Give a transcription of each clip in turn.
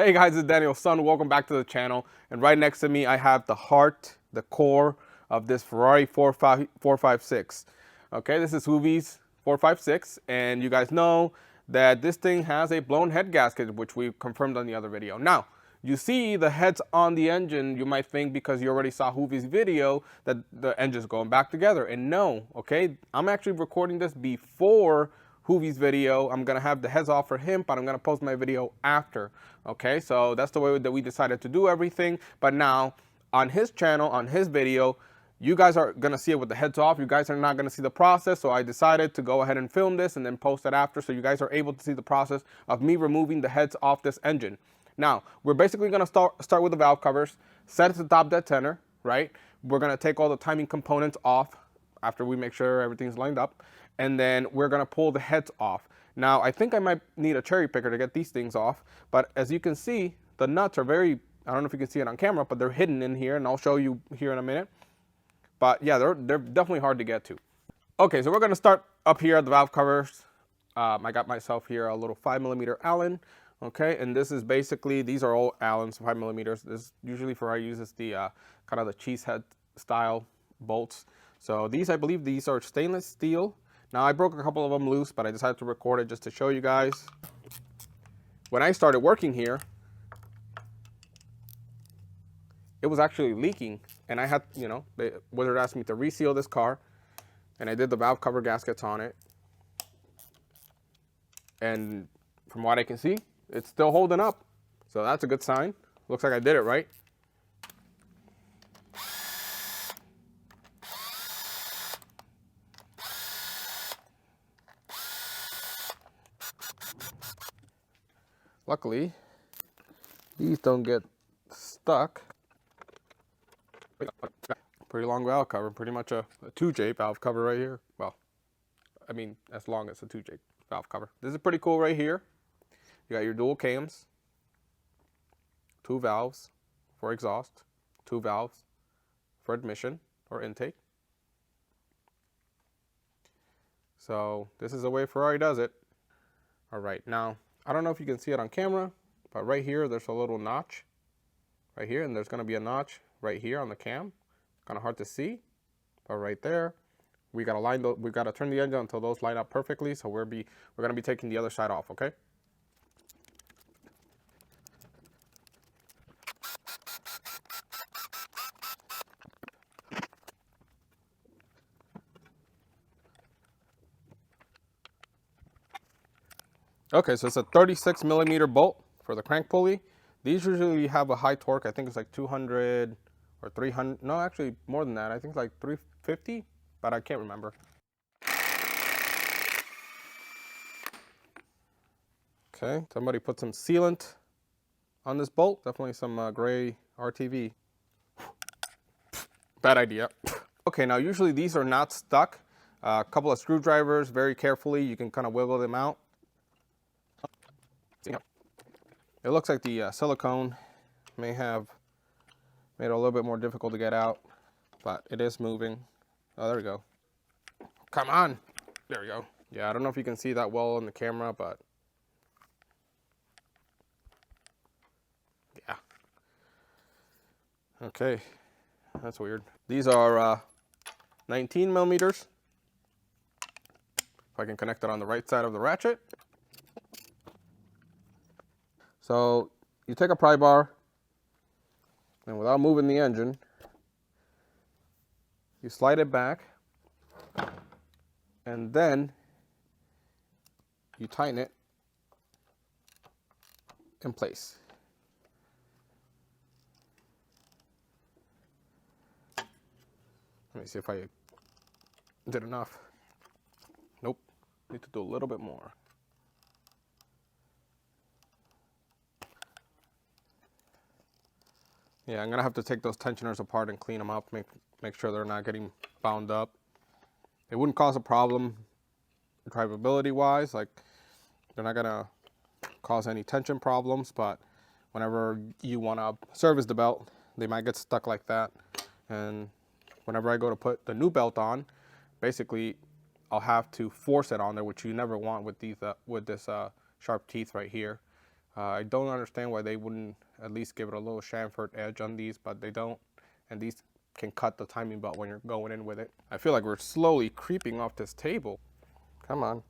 Hey guys, it's Daniel's son. Welcome back to the channel. And right next to me, I have the heart, the core of this Ferrari 456. Okay, this is Hoovie's 456, and you guys know that this thing has a blown head gasket, which we confirmed on the other video. Now, you see the heads on the engine, you might think because you already saw Hoovie's video that the engine's going back together. And no, okay, I'm actually recording this before Hoovie's video. I'm gonna have the heads off for him, but I'm gonna post my video after. Okay, so that's the way that we decided to do everything. But now on his channel, on his video, you guys are gonna see it with the heads off. You guys are not gonna see the process, so I decided to go ahead and film this and then post it after, so you guys are able to see the process of me removing the heads off this engine. Now, we're basically gonna start with the valve covers, set it to top dead center, right? We're gonna take all the timing components off after we make sure everything's lined up, and then we're gonna pull the heads off. Now, I think I might need a cherry picker to get these things off, but as you can see, the nuts are very, I don't know if you can see it on camera, but they're hidden in here, and I'll show you here in a minute. But yeah, they're definitely hard to get to. Okay, so we're gonna start up here at the valve covers. I got myself here a little 5mm Allen. Okay, and this is basically, these are all Allens, 5mm. This usually Ferrari uses the kind of the cheese head style bolts. So these, I believe these are stainless steel. Now I broke a couple of them loose, but I decided to record it just to show you guys. When I started working here, it was actually leaking, and I had, you know, the wizard asked me to reseal this car, and I did the valve cover gaskets on it. And from what I can see, it's still holding up. So that's a good sign. Looks like I did it right. Luckily, these don't get stuck. Pretty long valve cover, pretty much a 2J valve cover right here. Well, I mean, as long as a 2J valve cover. This is pretty cool right here. You got your dual cams, 2 valves for exhaust, 2 valves for admission or intake. So this is the way Ferrari does it. All right, now, I don't know if you can see it on camera, but right here, there's a little notch right here, and there's gonna be a notch right here on the cam. Kind of hard to see, but right there, we gotta turn the engine until those line up perfectly. So we're gonna be taking the other side off, okay? Okay, so it's a 36mm bolt for the crank pulley. These usually have a high torque. I think it's like 200 or 300. No, actually more than that. I think it's like 350, but I can't remember. Okay, somebody put some sealant on this bolt. Definitely some gray RTV. Bad idea. Okay, now usually these are not stuck. A couple of screwdrivers, very carefully, you can kind of wiggle them out. It looks like the silicone may have made it a little bit more difficult to get out, but it is moving. Oh, there we go. Come on. There we go. Yeah, I don't know if you can see that well in the camera, but yeah. Okay, that's weird. These are 19mm. If I can connect it on the right side of the ratchet. So you take a pry bar, and without moving the engine, you slide it back, and then you tighten it in place. Let me see if I did enough. Nope, need to do a little bit more. Yeah, I'm gonna have to take those tensioners apart and clean them up, make sure they're not getting bound up. It wouldn't cause a problem drivability wise, like they're not gonna cause any tension problems, but whenever you wanna service the belt, they might get stuck like that. And whenever I go to put the new belt on, basically I'll have to force it on there, which you never want with these with this sharp teeth right here. I don't understand why they wouldn't at least give it a little chamfered edge on these, but they don't. And these can cut the timing belt when you're going in with it. I feel like we're slowly creeping off this table. Come on.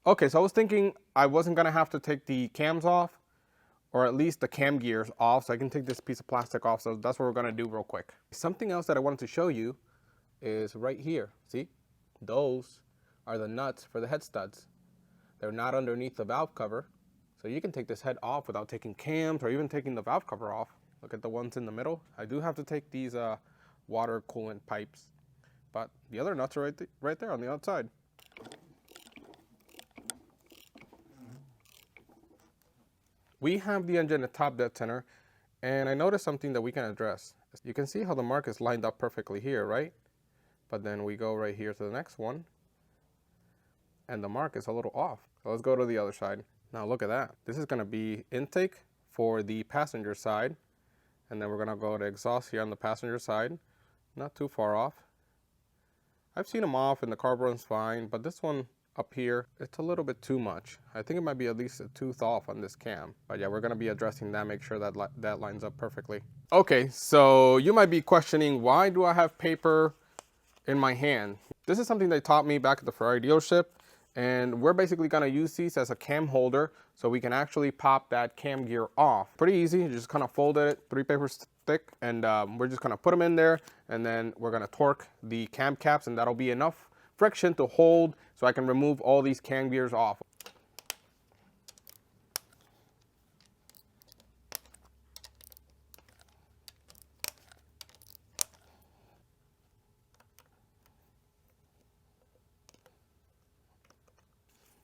Okay, so I was thinking I wasn't gonna have to take the cams off, or at least the cam gears off, so I can take this piece of plastic off. So that's what we're gonna do real quick. Something else that I wanted to show you is right here. See, those are the nuts for the head studs. They're not underneath the valve cover, so you can take this head off without taking cams or even taking the valve cover off. Look at the ones in the middle. I do have to take these water coolant pipes, but the other nuts are right there on the outside. We have the engine at top dead center, and I noticed something that we can address. You can see how the mark is lined up perfectly here, right? But then we go right here to the next one, and the mark is a little off. So let's go to the other side. Now look at that. This is gonna be intake for the passenger side, and then we're gonna go to exhaust here on the passenger side. Not too far off. I've seen them off and the carb runs fine, but this one up here, it's a little bit too much. I think it might be at least a tooth off on this cam. But yeah, we're gonna be addressing that, make sure that that lines up perfectly. Okay, so you might be questioning, why do I have paper in my hand? This is something they taught me back at the Ferrari dealership, and we're basically gonna use these as a cam holder so we can actually pop that cam gear off. Pretty easy, you just kind of fold it 3 papers thick, and we're just gonna put them in there, and then we're gonna torque the cam caps, and that'll be enough friction to hold so I can remove all these cam gears off.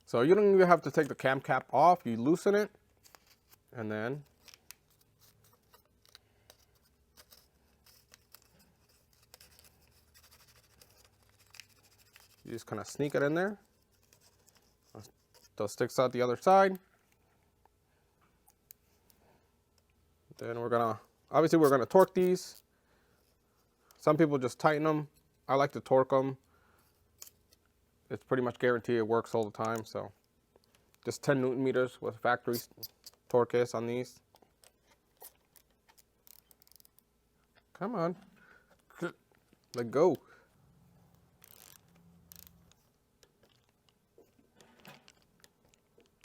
So you don't even have to take the cam cap off, you loosen it, and then you just kind of sneak it in there. Those sticks out the other side. Then obviously we're gonna torque these. Some people just tighten them. I like to torque them. It's pretty much guaranteed it works all the time. So just 10 Newton meters with factory torque is on these. Come on, let go.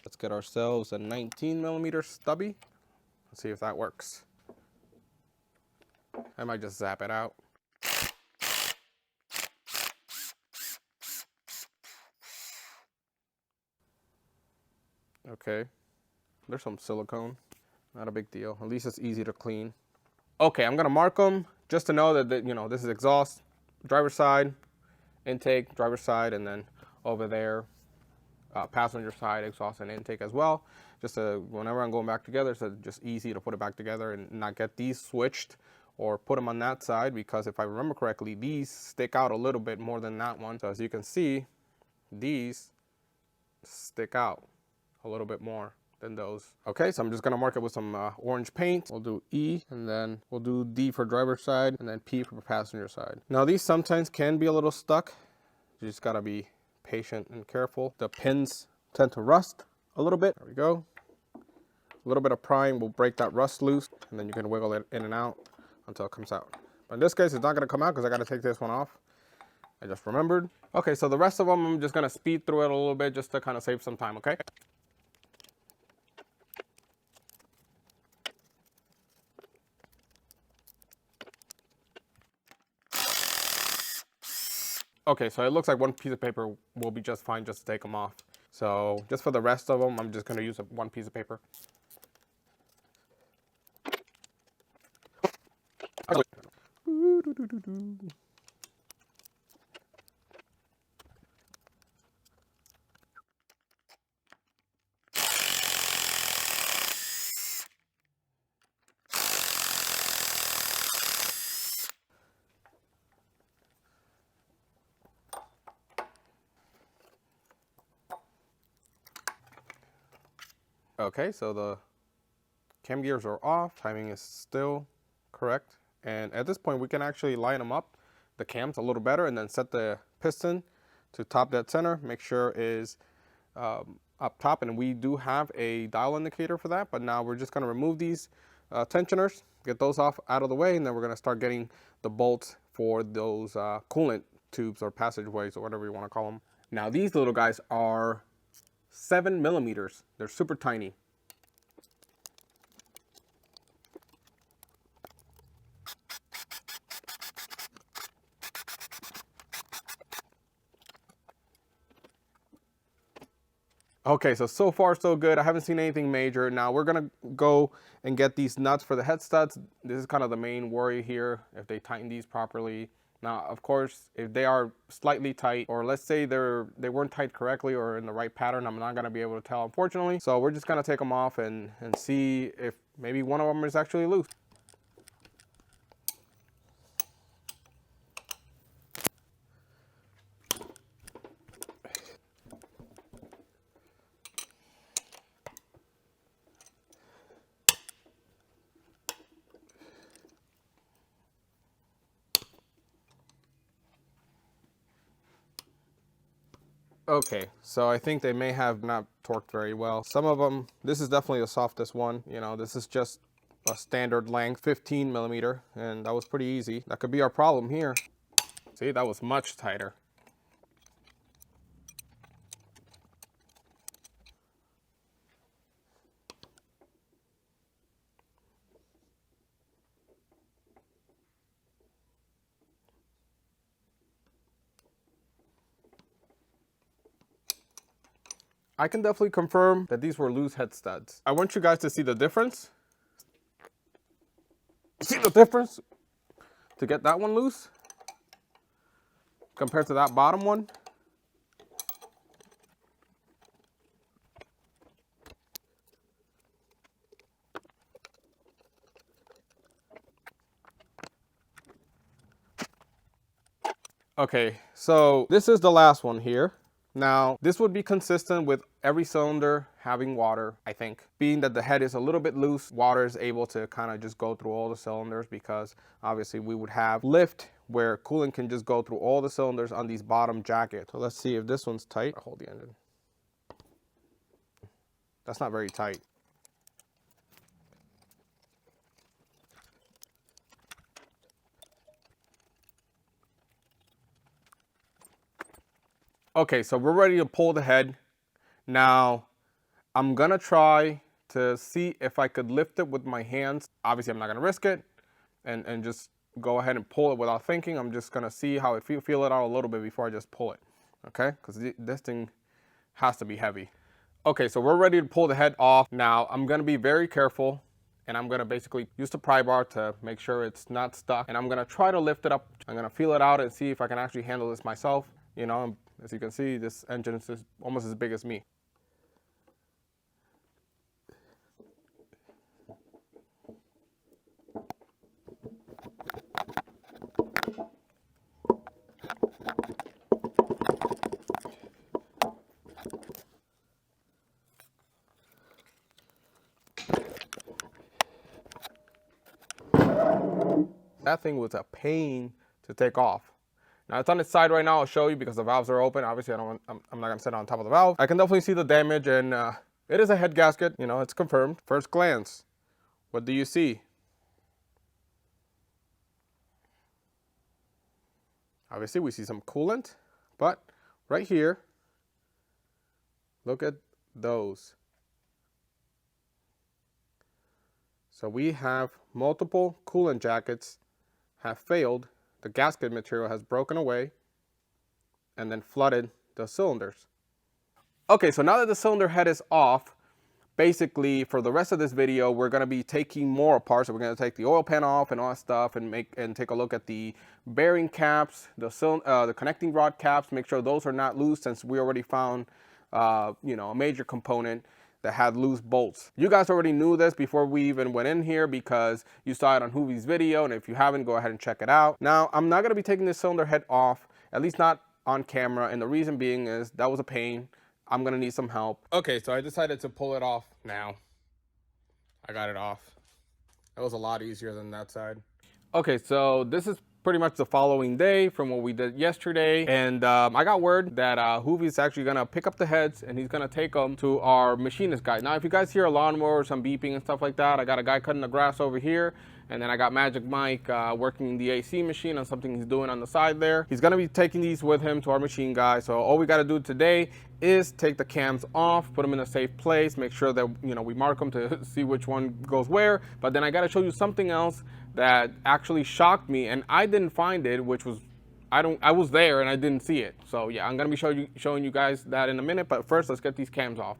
Let's get ourselves a 19mm stubby. Let's see if that works. I might just zap it out. Okay, there's some silicone. Not a big deal. At least it's easy to clean. Okay, I'm gonna mark them just to know that, you know, this is exhaust, driver's side, intake, driver's side, and then over there, passenger side, exhaust and intake as well. Just whenever I'm going back together, so just easy to put it back together and not get these switched or put them on that side, because if I remember correctly, these stick out a little bit more than that one. So as you can see, these stick out a little bit more than those. Okay, so I'm just gonna mark it with some orange paint. We'll do E, and then we'll do D for driver's side, and then P for passenger side. Now these sometimes can be a little stuck. You just gotta be patient and careful. The pins tend to rust a little bit. There we go. A little bit of prying will break that rust loose, and then you can wiggle it in and out until it comes out. But in this case, it's not gonna come out because I gotta take this one off. I just remembered. Okay, so the rest of them, I'm just gonna speed through it a little bit just to kind of save some time, okay? Okay, so it looks like one piece of paper will be just fine just to take them off. So just for the rest of them, I'm just gonna use one piece of paper. Okay, so the cam gears are off, timing is still correct. And at this point, we can actually line them up the cams a little better, and then set the piston to top dead center. Make sure it is up top, and we do have a dial indicator for that. But now we're just going to remove these tensioners, get those off out of the way, and then we're going to start getting the bolts for those coolant tubes or passageways or whatever you want to call them. Now these little guys are 7 millimeters. They're super tiny. Okay, so far so good. I haven't seen anything major. Now we're gonna go and get these nuts for the head studs. This is kind of the main worry here, if they tighten these properly. Now, of course, if they are slightly tight, or let's say they weren't tight correctly or in the right pattern, I'm not gonna be able to tell, unfortunately. So we're just gonna take them off and see if maybe one of them is actually loose. Okay, so I think they may have not torqued very well. Some of them, this is definitely the softest one. You know, this is just a standard length, 15 millimeter, and that was pretty easy. That could be our problem here. See, that was much tighter. I can definitely confirm that these were loose head studs. I want you guys to see the difference. See the difference? To get that one loose compared to that bottom one. Okay, so this is the last one here. Now, this would be consistent with every cylinder having water, I think. Being that the head is a little bit loose, water is able to kind of just go through all the cylinders, because obviously we would have lift where coolant can just go through all the cylinders on these bottom jackets. So let's see if this one's tight. I'll hold the engine. That's not very tight. Okay, so we're ready to pull the head. Now, I'm gonna try to see if I could lift it with my hands. Obviously, I'm not gonna risk it and just go ahead and pull it without thinking. I'm just gonna see how it feel it out a little bit before I just pull it, okay? Because this thing has to be heavy. Okay, so we're ready to pull the head off. Now, I'm gonna be very careful, and I'm gonna basically use the pry bar to make sure it's not stuck. And I'm gonna try to lift it up. I'm gonna feel it out and see if I can actually handle this myself. You know, as you can see, this engine is almost as big as me. That thing was a pain to take off. Now it's on its side right now. I'll show you because the valves are open. Obviously, I'm not gonna sit on top of the valve. I can definitely see the damage, and it is a head gasket. You know, it's confirmed. First glance, what do you see? Obviously, we see some coolant, but right here, look at those. So we have multiple coolant jackets have failed. The gasket material has broken away and then flooded the cylinders. Okay, so now that the cylinder head is off, basically for the rest of this video, we're gonna be taking more apart. So we're gonna take the oil pan off and all that stuff, and take a look at the bearing caps, the connecting rod caps, make sure those are not loose, since we already found you know, a major component that had loose bolts. You guys already knew this before we even went in here, because you saw it on Hoovie's video, and if you haven't, go ahead and check it out. Now, I'm not gonna be taking this cylinder head off, at least not on camera, and the reason being is that was a pain. I'm gonna need some help. Okay, so I decided to pull it off now. I got it off. That was a lot easier than that side. Okay, so this is pretty much the following day from what we did yesterday. And I got word that Hoovie is actually gonna pick up the heads and he's gonna take them to our machinist guy. Now, if you guys hear a lawnmower or some beeping and stuff like that, I got a guy cutting the grass over here. And then I got Magic Mike working the AC machine on something he's doing on the side there. He's gonna be taking these with him to our machine guy. So all we gotta do today is take the cams off, put them in a safe place, make sure that, you know, we mark them to see which one goes where. But then I gotta show you something else that actually shocked me, and I didn't find it, which was, I was there and I didn't see it. So yeah, I'm gonna be showing you guys that in a minute. But first, let's get these cams off.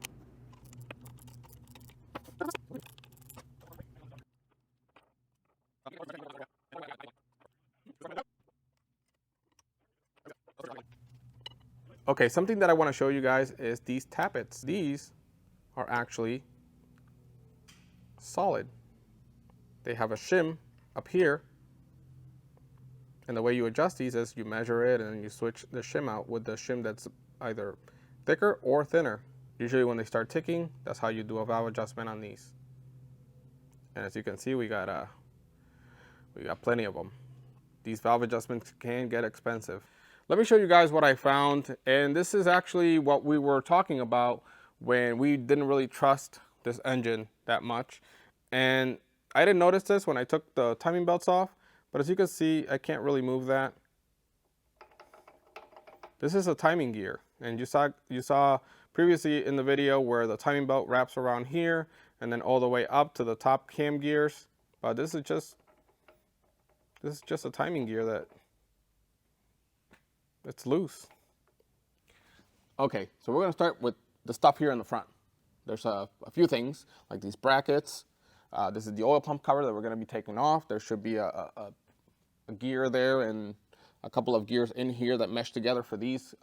Okay, something that I want to show you guys is these tappets. These are actually solid. They have a shim up here, and the way you adjust these is you measure it and you switch the shim out with the shim that's either thicker or thinner. Usually when they start ticking, that's how you do a valve adjustment on these. And as you can see, we got plenty of them. These valve adjustments can get expensive. Let me show you guys what I found, and this is actually what we were talking about when we didn't really trust this engine that much. And I didn't notice this when I took the timing belts off, but as you can see, I can't really move that. This is a timing gear, and you saw previously in the video where the timing belt wraps around here and then all the way up to the top cam gears. But this is just a timing gear that it's loose. Okay, so we're gonna start with the stuff here in the front. There's a few things like these brackets. This is the oil pump cover that we're gonna be taking off. There should be a gear there and a couple of gears in here that mesh together for these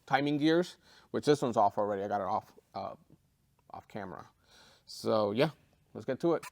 timing gears, which this one's off already. I got it off camera. So yeah, let's get to it.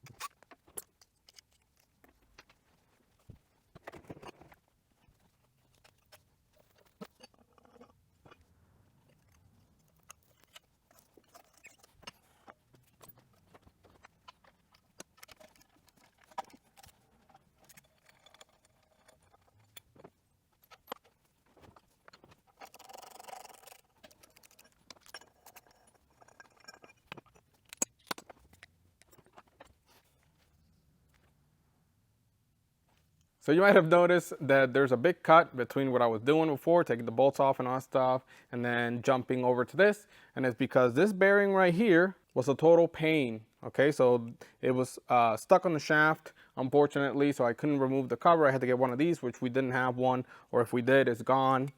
So you might have noticed that there's a big cut between what I was doing before, taking the bolts off and all that stuff, and then jumping over to this. And it's because this bearing right here was a total pain. Okay, so it was stuck on the shaft, unfortunately, so I couldn't remove the cover. I had to get one of these, which we didn't have one, or if we did, it's gone.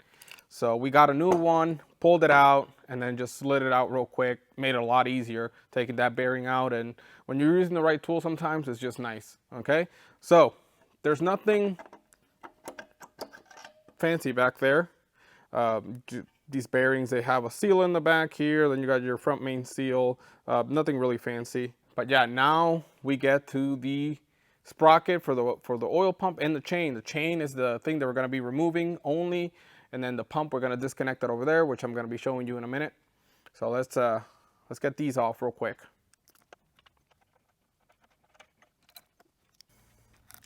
So we got a new one, pulled it out, and then just slid it out real quick. Made it a lot easier taking that bearing out. And when you're using the right tool, sometimes it's just nice. Okay, so there's nothing fancy back there. These bearings, they have a seal in the back here. Then you got your front main seal. Nothing really fancy. But yeah, now we get to the sprocket for the oil pump and the chain. The chain is the thing that we're going to be removing only, and then the pump we're going to disconnect it over there, which I'm going to be showing you in a minute. So let's get these off real quick.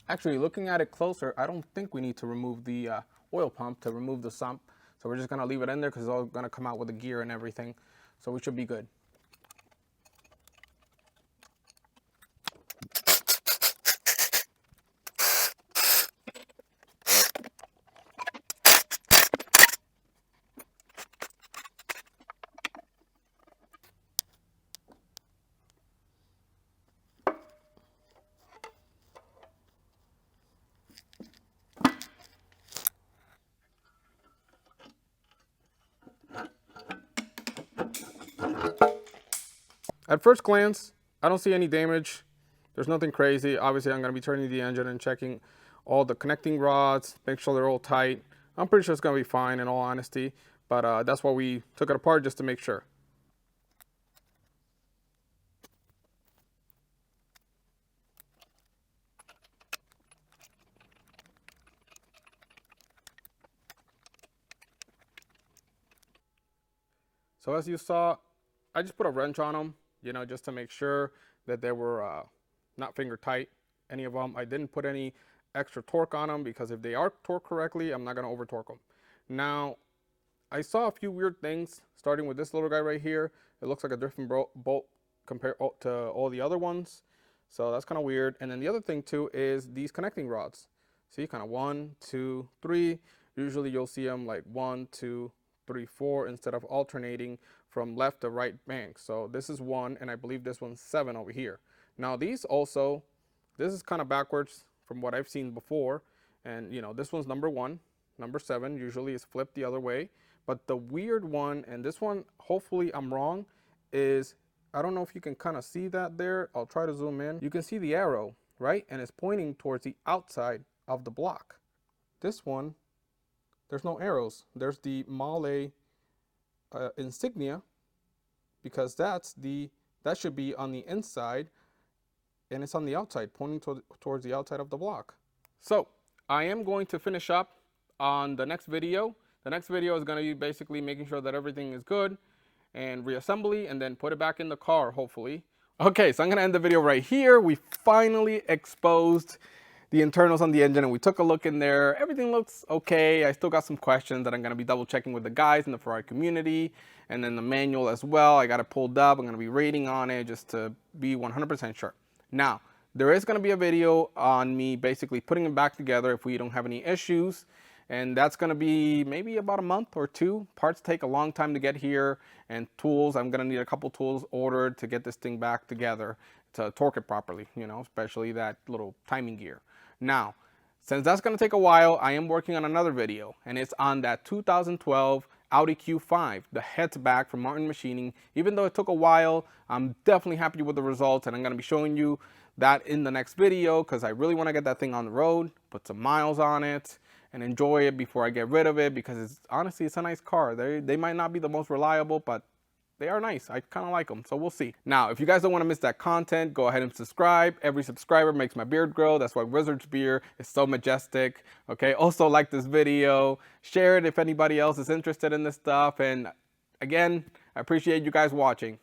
Actually, looking at it closer, I don't think we need to remove the oil pump to remove the sump. So we're just gonna leave it in there because it's all gonna come out with the gear and everything. So we should be good. At first glance, I don't see any damage. There's nothing crazy. Obviously, I'm going to be turning the engine and checking all the connecting rods, make sure they're all tight. I'm pretty sure it's going to be fine in all honesty, but that's why we took it apart, just to make sure. So as you saw, I just put a wrench on them, you know, just to make sure that they were not finger tight, any of them. I didn't put any extra torque on them, because if they are torqued correctly, I'm not going to over torque them. Now, I saw a few weird things, starting with this little guy right here. It looks like a different bolt compared to all the other ones. So that's kind of weird. And then the other thing too is these connecting rods. See, kind of 1, 2, 3. Usually you'll see them like 1, 2, 3, 4 instead of alternating from left to right bank. So this is 1, and I believe this one's 7 over here. Now these also, this is kind of backwards from what I've seen before. And you know, this one's number 1. Number 7 usually is flipped the other way. But the weird one, and this one, hopefully I'm wrong, is, I don't know if you can kind of see that there. I'll try to zoom in. You can see the arrow, right? And it's pointing towards the outside of the block. This one, there's no arrows. There's the Mahle insignia, because that should be on the inside, and it's on the outside, pointing towards the outside of the block. So I am going to finish up on the next video. The next video is going to be basically making sure that everything is good and reassembly, and then put it back in the car, hopefully. Okay, so I'm going to end the video right here. We finally exposed the internals on the engine, and we took a look in there. Everything looks okay. I still got some questions that I'm going to be double checking with the guys in the Ferrari community, and then the manual as well. I got it pulled up. I'm going to be rating on it just to be 100% sure. Now, there is going to be a video on me basically putting it back together if we don't have any issues. And that's going to be maybe about a month or 2. Parts take a long time to get here, and tools, I'm going to need a couple tools ordered to get this thing back together to torque it properly, you know, especially that little timing gear. Now, since that's going to take a while, I am working on another video, and it's on that 2012 Audi Q5, the hatchback from Martin Machining. Even though it took a while, I'm definitely happy with the results, and I'm going to be showing you that in the next video, because I really want to get that thing on the road, put some miles on it, and enjoy it before I get rid of it, because honestly, it's a nice car. They might not be the most reliable, but they are nice. I kind of like them, so we'll see. Now, if you guys don't want to miss that content, go ahead and subscribe. Every subscriber makes my beard grow. That's why Wizard's beard is so majestic. Okay, also like this video, share it if anybody else is interested in this stuff, and again, I appreciate you guys watching.